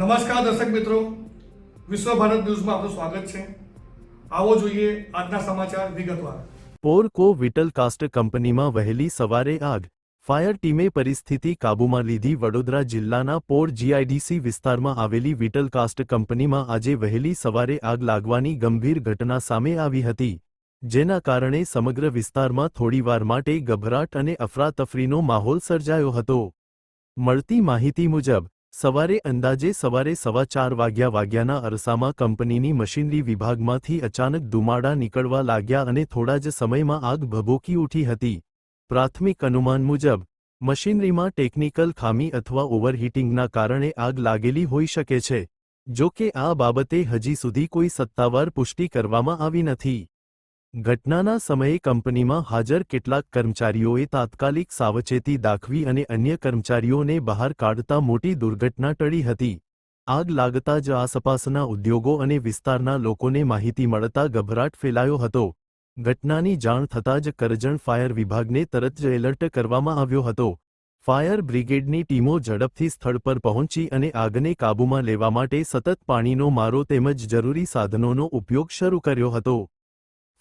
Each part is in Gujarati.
નમસ્કાર દર્શક મિત્રો, વિશ્વ ભારત ન્યૂઝમાં આપનું સ્વાગત છે। આવો જોઈએ આજના સમાચાર વિગતવાર। પોરકો વિટલ કાસ્ટ કંપનીમાં વહેલી સવારે આગ, ફાયર ટીમે પરિસ્થિતિ કાબૂમાં લીધી। વડોદરા જિલ્લાના પોર જીઆઈડીસી વિસ્તારમાં આવેલી વિટલ કાસ્ટ કંપનીમાં આજે વહેલી સવારે આગ લાગવાની ગંભીર ઘટના સામે આવી હતી, જેના કારણે સમગ્ર વિસ્તારમાં થોડીવાર માટે ગભરાટ અને અફરાતફરીનો માહોલ સર્જાયો હતો। મળતી માહિતી મુજબ સવારે અંદાજે સવારે 4:15 વાગ્યાના અરસામાં કંપનીની મશીનરી વિભાગમાંથી અચાનક ધુમાડા નીકળવા લાગ્યા અને થોડા જ સમયમાં આગ ભભૂકી ઉઠી હતી। પ્રાથમિક અનુમાન મુજબ મશીનરીમાં ટેકનિકલ ખામી અથવા ઓવરહીટિંગના કારણે આગ લાગેલી હોઈ શકે છે, જો કે આ બાબતે હજી સુધી કોઈ સત્તાવાર પુષ્ટિ કરવામાં આવી નથી। ઘટનાના સમયે કંપનીમાં હાજર કેટલાક કર્મચારીઓએ તાત્કાલિક સાવચેતી દાખવી અને અન્ય કર્મચારીઓને બહાર કાઢતા મોટી દુર્ઘટના ટળી હતી। આગ લાગતા જ આસપાસના ઉદ્યોગો અને વિસ્તારના લોકોને માહિતી મળતા ગભરાટ ફેલાયો હતો। ઘટનાની જાણ થતાં જ કરજણ ફાયર વિભાગને તરત જ એલર્ટ કરવામાં આવ્યો હતો। ફાયર બ્રિગેડની ટીમો ઝડપથી સ્થળ પર પહોંચી અને આગને કાબૂમાં લેવા માટે સતત પાણીનો મારો તેમજ જરૂરી સાધનોનો ઉપયોગ શરૂ કર્યો હતો।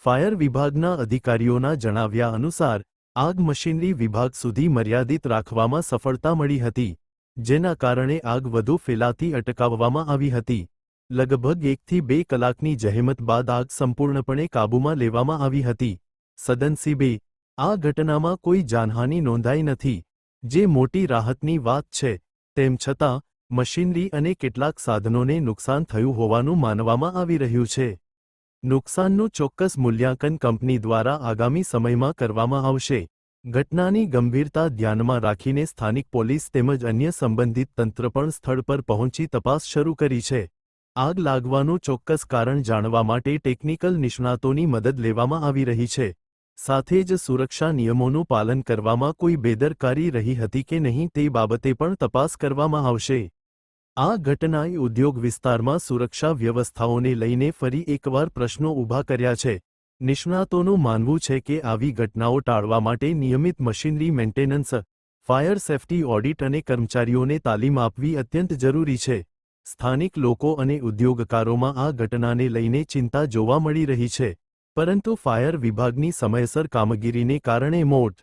ફાયર વિભાગના અધિકારીઓના જણાવ્યા અનુસાર આગ મશીનરી વિભાગ સુધી મર્યાદિત રાખવામાં સફળતા મળી હતી, જેના કારણે આગ વધુ ફેલાતી અટકાવવામાં આવી હતી। લગભગ 1 થી 2 કલાકની જહેમત બાદ આગ સંપૂર્ણપણે કાબૂમાં લેવામાં આવી હતી। સદનસીબે આ ઘટનામાં કોઈ જાનહાનિ નોંધાઈ નથી, જે મોટી રાહતની વાત છે। તેમ છતાં મશીનરી અને કેટલાક સાધનોને નુકસાન થયું હોવાનું માનવામાં આવી રહ્યું છે। નુકસાનનું ચોક્કસ મૂલ્યાંકન કંપની દ્વારા આગામી સમયમાં કરવામાં આવશે। ઘટનાની ગંભીરતા ધ્યાનમાં રાખીને સ્થાનિક પોલીસ તેમજ અન્ય સંબંધિત તંત્ર પણ સ્થળ પર પહોંચી તપાસ શરૂ કરી છે। આગ લાગવાનું ચોક્કસ કારણ જાણવા માટે ટેકનિકલ નિષ્ણાતોની મદદ લેવામાં આવી રહી છે, સાથે જ સુરક્ષા નિયમોનું પાલન કરવામાં કોઈ બેદરકારી રહી હતી કે નહીં તે બાબતે પણ તપાસ કરવામાં આવશે। આ ઘટનાએ ઉદ્યોગ વિસ્તારમાં સુરક્ષા વ્યવસ્થાઓને લઈને ફરી એકવાર પ્રશ્નો ઊભા કર્યા છે। નિષ્ણાતોનું માનવું છે કે આવી ઘટનાઓ ટાળવા માટે નિયમિત machinery maintenance, fire safety audit અને કર્મચારીઓને તાલીમ આપવી અત્યંત જરૂરી છે। સ્થાનિક લોકો અને ઉદ્યોગકારોમાં આ ઘટનાને લઈને ચિંતા જોવા મળી રહી છે, પરંતુ ફાયર વિભાગની સમયસર કામગીરીને કારણે મોટ